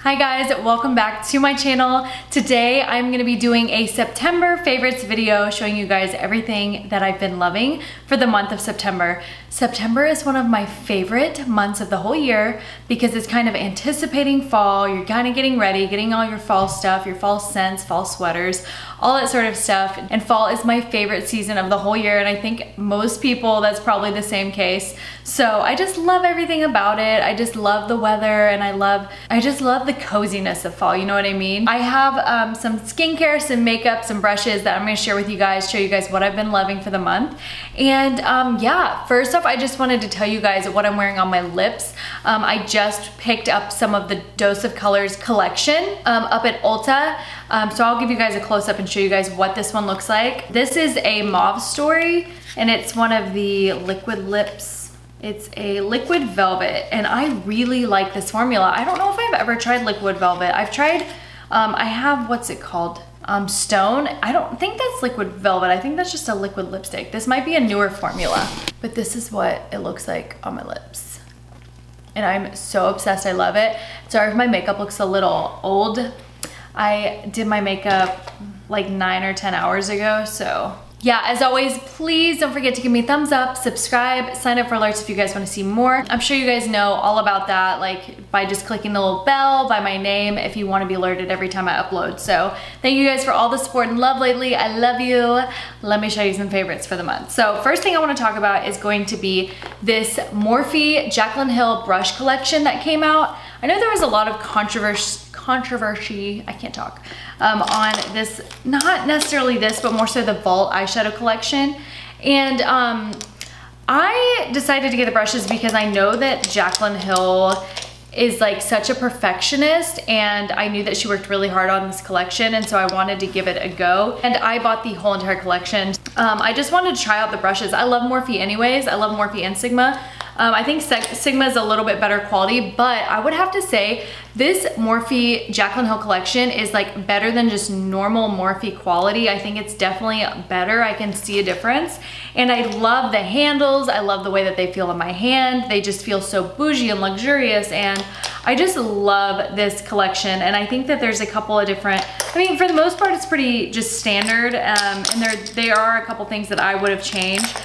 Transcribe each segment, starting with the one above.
Hi guys, welcome back to my channel. Today I'm gonna be doing a September favorites video showing you guys everything that I've been loving for the month of September. September is one of my favorite months of the whole year because it's kind of anticipating fall. You're kind of getting ready, getting all your fall stuff, your fall scents, fall sweaters, all that sort of stuff. And fall is my favorite season of the whole year, and I think most people, that's probably the same case. So I just love everything about it. I just love the weather, and I just love the coziness of fall, you know what I mean? I have some skincare, some makeup, some brushes that I'm gonna share with you guys, show you guys what I've been loving for the month. And yeah, first off, I just wanted to tell you guys what I'm wearing on my lips. I just picked up some of the Dose of Colors collection up at Ulta. So I'll give you guys a close-up and show you guys what this one looks like. This is a Mauve Story, and it's one of the liquid lips. It's a liquid velvet, and I really like this formula. I don't know if I've ever tried liquid velvet. I've tried, I have, what's it called? Stone. I don't think that's liquid velvet. I think that's just a liquid lipstick. This might be a newer formula, but this is what it looks like on my lips. And I'm so obsessed, I love it. Sorry if my makeup looks a little old. I did my makeup like 9 or 10 hours ago, so. Yeah, as always, please don't forget to give me a thumbs up, subscribe, sign up for alerts if you guys want to see more. I'm sure you guys know all about that, like by just clicking the little bell, by my name, if you want to be alerted every time I upload. So thank you guys for all the support and love lately. I love you. Let me show you some favorites for the month. So first thing I want to talk about is going to be this Morphe JACLYN Hill brush collection that came out. I know there was a lot of controversy, I can't talk, on this, not necessarily this, but more so the Vault eyeshadow collection. And I decided to get the brushes because I know that JACLYN Hill is like such a perfectionist, and I knew that she worked really hard on this collection, and so I wanted to give it a go. And I bought the whole entire collection. I just wanted to try out the brushes. I love Morphe anyways. I love Morphe and Sigma. I think Sigma is a little bit better quality, but I would have to say this Morphe JACLYN Hill collection is like better than just normal Morphe quality. I think it's definitely better. I can see a difference. And I love the handles. I love the way that they feel in my hand. They just feel so bougie and luxurious, and I just love this collection. And I think that there's a couple of different, I mean, for the most part, it's pretty just standard, and there are a couple things that I would have changed.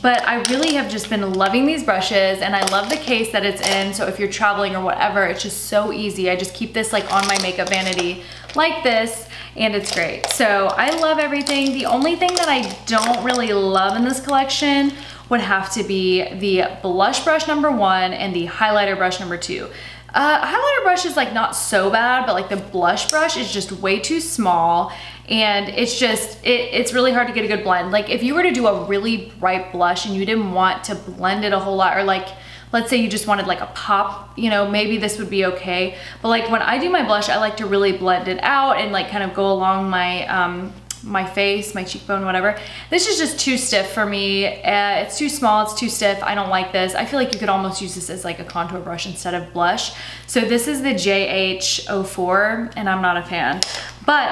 But I really have just been loving these brushes, and I love the case that it's in. So if you're traveling or whatever, it's just so easy. I just keep this like on my makeup vanity like this, and it's great. So I love everything. The only thing that I don't really love in this collection would have to be the blush brush #1 and the highlighter brush #2. Highlighter brush is like not so bad, but like the blush brush is just way too small, and it's just, it's really hard to get a good blend. Like if you were to do a really bright blush and you didn't want to blend it a whole lot, or like, let's say you just wanted like a pop, you know, maybe this would be okay. But like when I do my blush, I like to really blend it out and like kind of go along my, my face, my cheekbone, whatever. This is just too stiff for me. It's too small, it's too stiff. I don't like this. I feel like you could almost use this as like a contour brush instead of blush. So this is the JH04, and I'm not a fan. But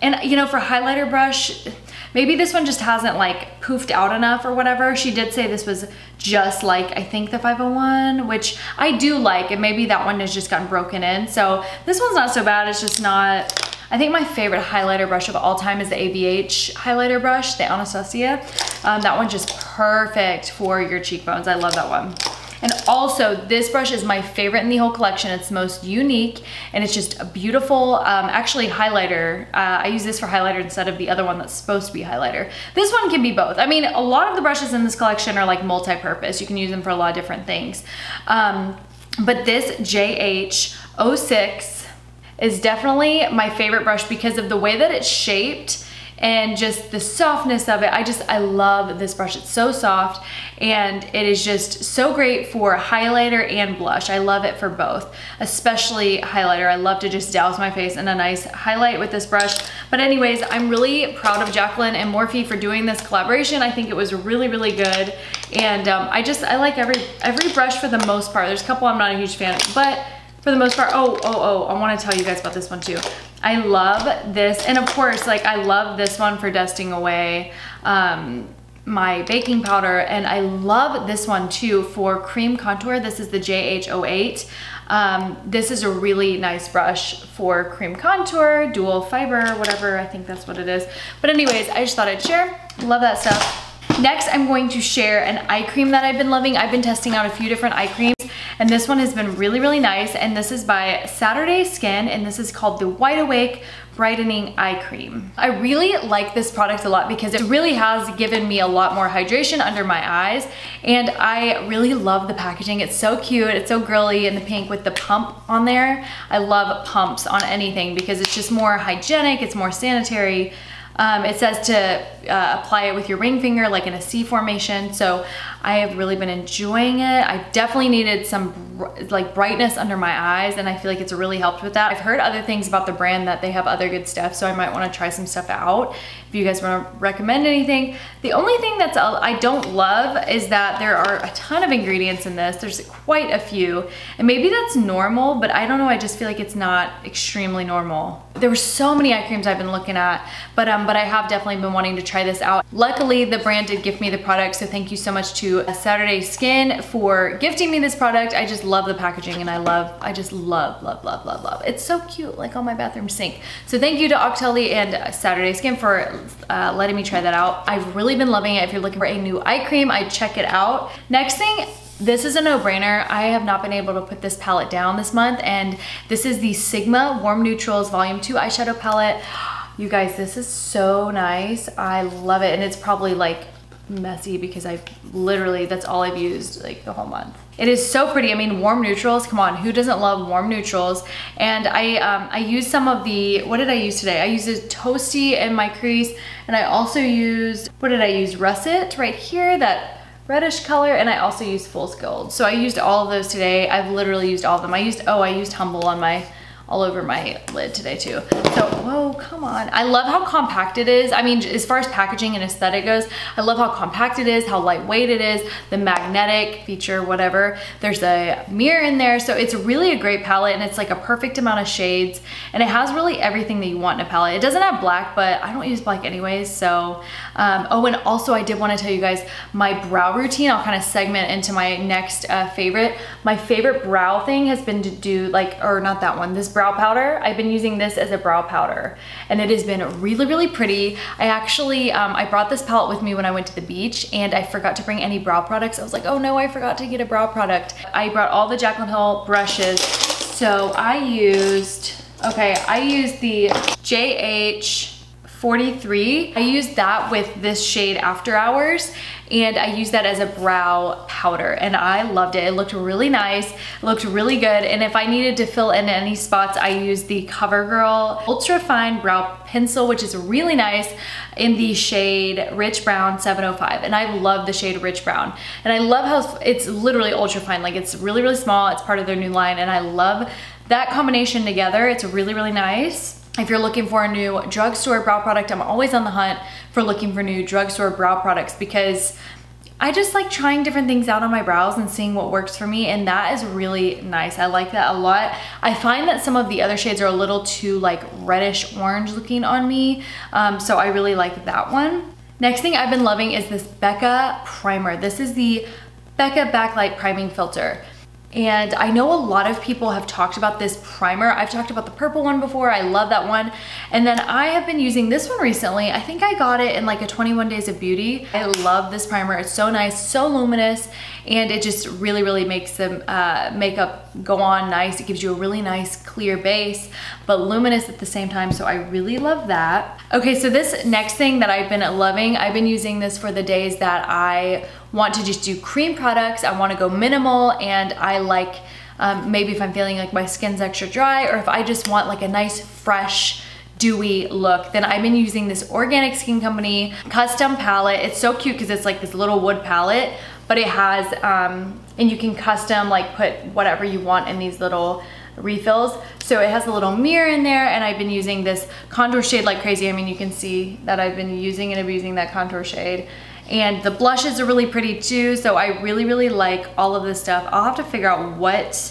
and you know, for highlighter brush, maybe this one just hasn't like poofed out enough or whatever. She did say this was just like, I think the 501, which I do like, and maybe that one has just gotten broken in. So this one's not so bad, it's just not, I think my favorite highlighter brush of all time is the ABH highlighter brush, the Anastasia. That one's just perfect for your cheekbones. I love that one. And also, this brush is my favorite in the whole collection. It's the most unique, and it's just a beautiful, actually highlighter. I use this for highlighter instead of the other one that's supposed to be highlighter. This one can be both. I mean, a lot of the brushes in this collection are like multi-purpose. You can use them for a lot of different things. But this JH06 is definitely my favorite brush because of the way that it's shaped and just the softness of it. I love this brush. It's so soft, and it is just so great for highlighter and blush. I love it for both, especially highlighter. I love to just douse my face in a nice highlight with this brush. But anyways, I'm really proud of JACLYN and Morphe for doing this collaboration. I think it was really, really good. And I like every brush for the most part. There's a couple I'm not a huge fan of, but for the most part, I want to tell you guys about this one too. I love this, and of course, like I love this one for dusting away my baking powder, and I love this one too for cream contour. This is the JH08. This is a really nice brush for cream contour, dual fiber, whatever, I think that's what it is. But anyways, I just thought I'd share. Love that stuff. Next, I'm going to share an eye cream that I've been loving. I've been testing out a few different eye creams, and this one has been really, really nice. And this is by Saturday Skin, and this is called the Wide Awake Brightening Eye Cream. I really like this product a lot because it really has given me a lot more hydration under my eyes, and I really love the packaging. It's so cute, it's so girly in the pink with the pump on there. I love pumps on anything because it's just more hygienic, it's more sanitary. It says to apply it with your ring finger like in a C formation, so I have really been enjoying it. I definitely needed some like brightness under my eyes, and I feel like it's really helped with that. I've heard other things about the brand that they have other good stuff, so I might want to try some stuff out if you guys want to recommend anything. The only thing that's I don't love is that there are a ton of ingredients in this. There's quite a few, and maybe that's normal, but I don't know, I just feel like it's not extremely normal. There were so many eye creams I've been looking at, but I have definitely been wanting to try this out. Luckily, the brand did gift me the product, so thank you so much to Saturday Skin for gifting me this product. I just love the packaging, and I just love. It's so cute, like on my bathroom sink. So thank you to Octelli and Saturday Skin for letting me try that out. I've really been loving it. If you're looking for a new eye cream, I'd check it out. Next thing, this is a no-brainer. I have not been able to put this palette down this month, and this is the Sigma Warm Neutrals Volume 2 eyeshadow palette. You guys, this is so nice. I love it, and it's probably like messy because that's all I've used like the whole month. It is so pretty. I mean, warm neutrals, come on, who doesn't love warm neutrals? And I used some of the, what did I use today? I used a Toasty in my crease, and I also used, what did I use? Russet right here, that reddish color, and I also used Fool's Gold. So I used all of those today. I've literally used all of them. I used Humble on my, all over my lid today too. So, whoa, come on. I love how compact it is. I mean, as far as packaging and aesthetic goes, I love how compact it is, how lightweight it is, the magnetic feature, whatever. There's a mirror in there, so it's really a great palette, and it's like a perfect amount of shades, and it has really everything that you want in a palette. It doesn't have black, but I don't use black anyways, so. Oh, and also I did want to tell you guys my brow routine. I'll kind of segment into my next favorite. My favorite brow thing has been to do like, or not that one, this brow powder. I've been using this as a brow powder, and it has been really, really pretty. I actually, I brought this palette with me when I went to the beach, and I forgot to bring any brow products. I was like, oh no, I forgot to get a brow product. I brought all the JACLYN Hill brushes. So I used the JH43. I used that with this shade After Hours, and I used that as a brow powder, and I loved it. It looked really nice, it looked really good, and if I needed to fill in any spots, I used the CoverGirl Ultra Fine Brow Pencil, which is really nice, in the shade Rich Brown 705, and I love the shade Rich Brown. And I love how it's literally ultra fine, like it's really, really small. It's part of their new line, and I love that combination together. It's really, really nice. If you're looking for a new drugstore brow product, I'm always on the hunt for looking for new drugstore brow products because I just like trying different things out on my brows and seeing what works for me, and that is really nice. I like that a lot. I find that some of the other shades are a little too like reddish orange looking on me, so I really like that one. Next thing I've been loving is this BECCA primer. This is the BECCA Backlight Priming Filter. And I know a lot of people have talked about this primer. I've talked about the purple one before. I love that one. And then I have been using this one recently. I think I got it in like a 21 Days of Beauty. I love this primer. It's so nice, so luminous, and it just really, really makes the makeup go on nice. It gives you a really nice clear base, but luminous at the same time, so I really love that. Okay, so this next thing that I've been loving, I've been using this for the days that I want to just do cream products. I want to go minimal, and I like maybe if I'm feeling like my skin's extra dry, or if I just want like a nice fresh dewy look, then I've been using this Organic Skin Company custom palette. It's so cute because it's like this little wood palette, but it has and you can custom like put whatever you want in these little refills. So it has a little mirror in there, and I've been using this contour shade like crazy. I mean, you can see that I've been using and abusing that contour shade. And the blushes are really pretty too, so I really, really like all of this stuff. I'll have to figure out what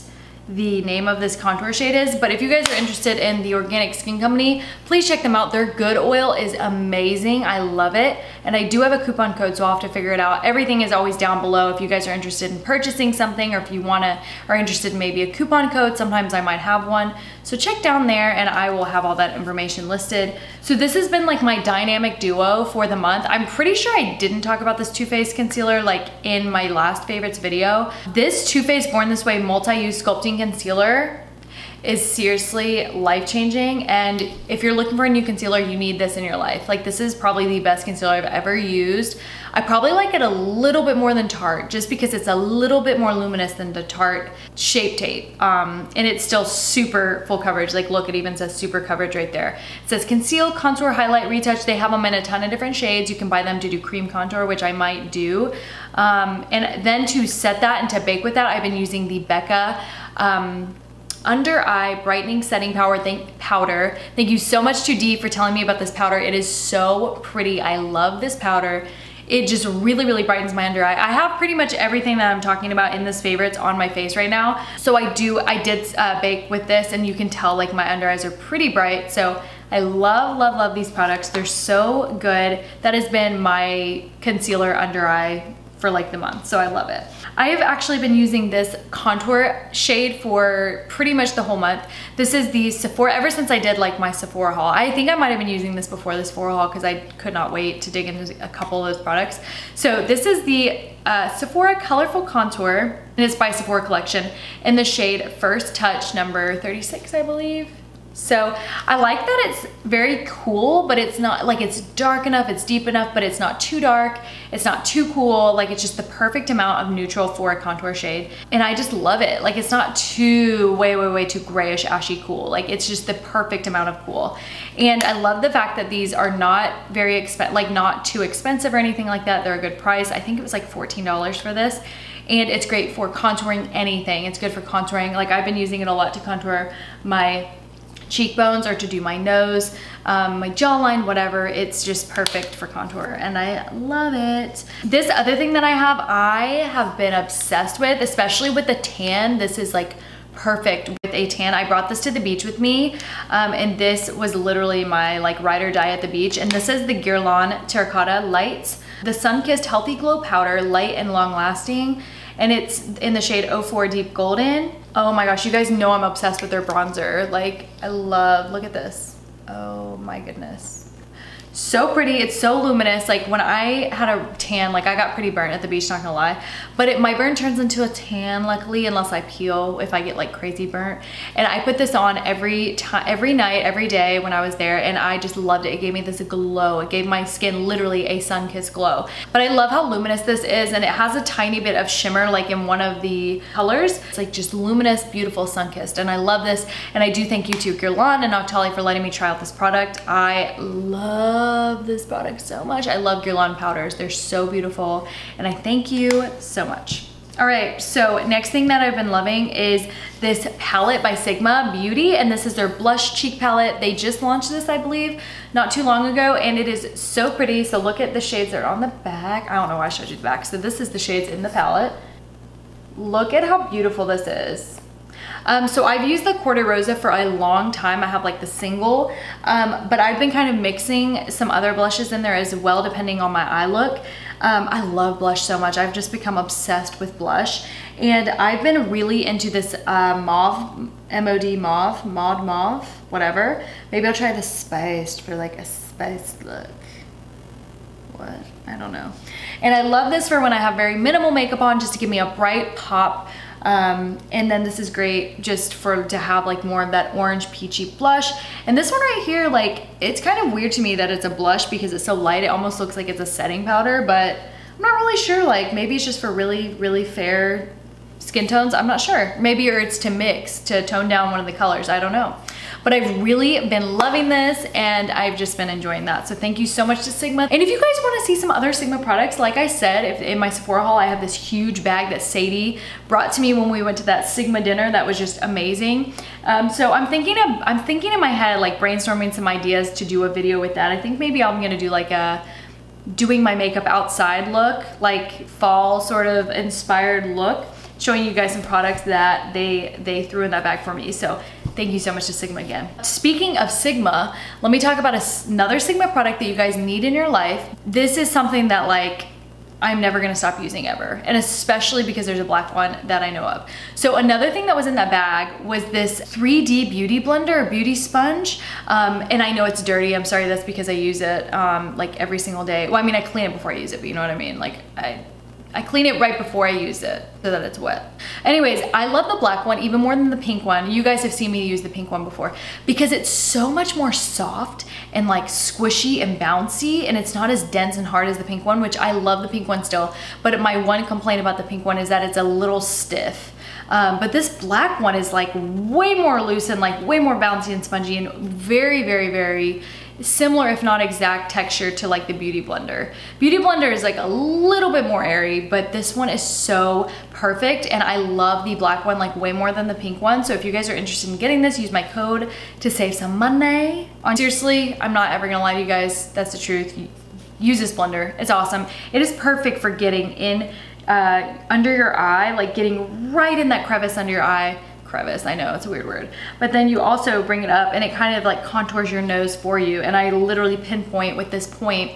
the name of this contour shade is, but if you guys are interested in the Organic Skin Company, please check them out. Their good oil is amazing. I love it. And I do have a coupon code, so I'll have to figure it out. Everything is always down below if you guys are interested in purchasing something, or if you are interested in maybe a coupon code. Sometimes I might have one. So check down there and I will have all that information listed. So this has been like my dynamic duo for the month. I'm pretty sure I didn't talk about this Too Faced concealer like in my last favorites video. This Too Faced Born This Way multi-use sculpting concealer is seriously life-changing, and if you're looking for a new concealer, you need this in your life. Like, this is probably the best concealer I've ever used. I probably like it a little bit more than Tarte, just because it's a little bit more luminous than the Tarte Shape Tape, and it's still super full coverage. Like, look, it even says super coverage right there. It says conceal, contour, highlight, retouch. They have them in a ton of different shades. You can buy them to do cream contour, which I might do, and then to set that and to bake with that, I've been using the BECCA Under Eye Brightening Setting Powder. Thank you so much to Dee for telling me about this powder. It is so pretty. I love this powder. It just really, really brightens my under eye. I have pretty much everything that I'm talking about in this favorites on my face right now. So I did bake with this, and you can tell like my under eyes are pretty bright. So I love, love, love these products. They're so good. That has been my concealer under eye for like the month, so I love it. I have actually been using this contour shade for pretty much the whole month. This is the Sephora, ever since I did like my Sephora haul. I think I might have been using this before the Sephora haul because I could not wait to dig into a couple of those products. So this is the Sephora Colorful Contour, and it's by Sephora Collection in the shade First Touch number 36, I believe. So I like that it's very cool, but it's not like, it's dark enough, it's deep enough, but it's not too dark, it's not too cool. Like, it's just the perfect amount of neutral for a contour shade, and I just love it. Like, it's not too way too grayish ashy cool. Like, it's just the perfect amount of cool. And I love the fact that these are not very expensive, like not too expensive or anything like that. They're a good price. I think it was like $14 for this, and it's great for contouring anything. It's good for contouring. Like, I've been using it a lot to contour my cheekbones or to do my nose, my jawline, whatever. It's just perfect for contour, and I love it. This other thing that I have been obsessed with, especially with the tan. This is like perfect with a tan. I brought this to the beach with me, and this was literally my like ride or die at the beach. And this is the GUERLAIN Terracotta Lights, the Sun-Kissed Healthy Glow Powder, light and long lasting, and it's in the shade 04 Deep Golden. Oh my gosh, you guys know I'm obsessed with their bronzer. Like, I love, look at this. Oh my goodness. So pretty, it's so luminous. Like, when I had a tan, like I got pretty burnt at the beach, not gonna lie, but my burn turns into a tan luckily, unless I peel, if I get like crazy burnt. And I put this on every night, every day when I was there, and I just loved it. It gave me this glow. It gave my skin literally a sun-kissed glow. But I love how luminous this is, and it has a tiny bit of shimmer like in one of the colors. It's like just luminous, beautiful, sun-kissed, and I love this. And I do thank you to GUERLAIN and Noctali for letting me try out this product. I love this product so much. I love GUERLAIN powders. They're so beautiful, and I thank you so much. All right, so next thing that I've been loving is this palette by Sigma Beauty, and this is their blush cheek palette. They just launched this, I believe, not too long ago, and it is so pretty. So look at the shades that are on the back. I don't know why I showed you the back. So this is the shades in the palette. Look at how beautiful this is. So I've used the Corte Rosa for a long time. I have like the single, but I've been kind of mixing some other blushes in there as well, depending on my eye look. I love blush so much. I've just become obsessed with blush, and I've been really into this mauve, mauve, whatever. Maybe I'll try the spiced for like a spiced look. What? I don't know. And I love this for when I have very minimal makeup on, just to give me a bright pop. And then this is great just to have like more of that orange peachy blush. And this one right here, like, it's kind of weird to me that it's a blush because it's so light. It almost looks like it's a setting powder, but I'm not really sure. Like, maybe it's just for really, really fair skin tones. I'm not sure. Maybe, or it's to mix, to tone down one of the colors. I don't know. But I've really been loving this, and I've just been enjoying that. So thank you so much to Sigma. And if you guys want to see some other Sigma products, like I said, in my Sephora haul, I have this huge bag that Sadie brought to me when we went to that Sigma dinner. That was just amazing. So I'm thinking in my head, like brainstorming some ideas to do a video with that. I think maybe I'm gonna do like a doing my makeup outside look, like fall sort of inspired look, showing you guys some products that they threw in that bag for me. So thank you so much to Sigma again. Speaking of Sigma, let me talk about another Sigma product that you guys need in your life. This is something that like I'm never gonna stop using ever, and especially because there's a black one that I know of. So another thing that was in that bag was this 3D beauty blender or beauty sponge, and I know it's dirty. I'm sorry, that's because I use it like every single day. Well, I mean, I clean it before I use it, but you know what I mean? Like I clean it right before I use it so that it's wet. Anyways, I love the black one even more than the pink one. You guys have seen me use the pink one before because it's so much more soft and like squishy and bouncy, and it's not as dense and hard as the pink one, which I love the pink one still. But my one complaint about the pink one is that it's a little stiff. But this black one is like way more loose and like way more bouncy and spongy and very, very, very similar, if not exact texture to like the Beauty Blender. Beauty Blender is like a little bit more airy, but this one is so perfect, and I love the black one like way more than the pink one. So if you guys are interested in getting this, use my code to save some money. Seriously, I'm not ever gonna lie to you guys, that's the truth. Use this blender, it's awesome. It is perfect for getting in under your eye, like getting right in that crevice under your eye. Crevice, I know it's a weird word, but then you also bring it up and it kind of like contours your nose for you, and I literally pinpoint with this point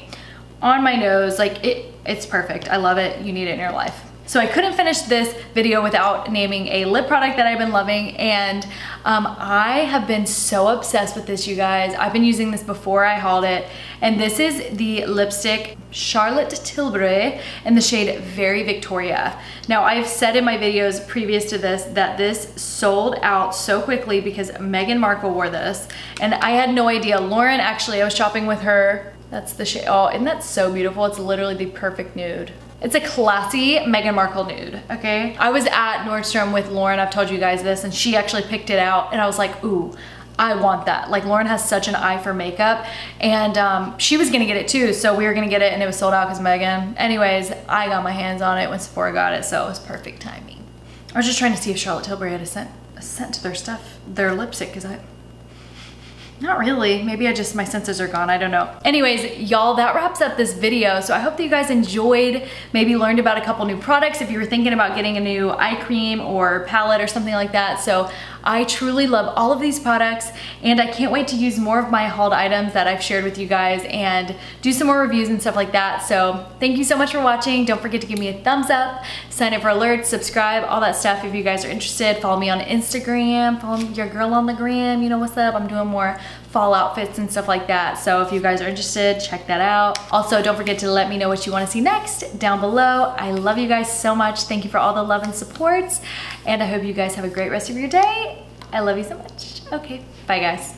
on my nose. Like it's perfect. I love it. You need it in your life. So I couldn't finish this video without naming a lip product that I've been loving, and I have been so obsessed with this, you guys. I've been using this before I hauled it, and this is the lipstick Charlotte Tilbury in the shade Very Victoria. Now, I've said in my videos previous to this that this sold out so quickly because Meghan Markle wore this, and I had no idea. Lauren, actually, I was shopping with her. That's the shade. Oh, isn't that so beautiful? It's literally the perfect nude. It's a classy Meghan Markle nude, okay? I was at Nordstrom with Lauren, I've told you guys this, and she actually picked it out, and I was like, ooh, I want that. Like, Lauren has such an eye for makeup, and she was gonna get it too, so we were gonna get it, and it was sold out because Meghan. Anyways, I got my hands on it when Sephora got it, so it was perfect timing. I was just trying to see if Charlotte Tilbury had a scent to their stuff, their lipstick, because not really. Maybe my senses are gone. I don't know. Anyways, y'all, that wraps up this video. So I hope that you guys enjoyed, maybe learned about a couple new products if you were thinking about getting a new eye cream or palette or something like that. So I truly love all of these products, and I can't wait to use more of my hauled items that I've shared with you guys and do some more reviews and stuff like that. So thank you so much for watching. Don't forget to give me a thumbs up, sign up for alerts, subscribe, all that stuff if you guys are interested. Follow me on Instagram, follow your girl on the gram, you know what's up. I'm doing more fall outfits and stuff like that. So if you guys are interested, check that out. Also, don't forget to let me know what you want to see next down below. I love you guys so much. Thank you for all the love and support, and I hope you guys have a great rest of your day. I love you so much. Okay, bye guys.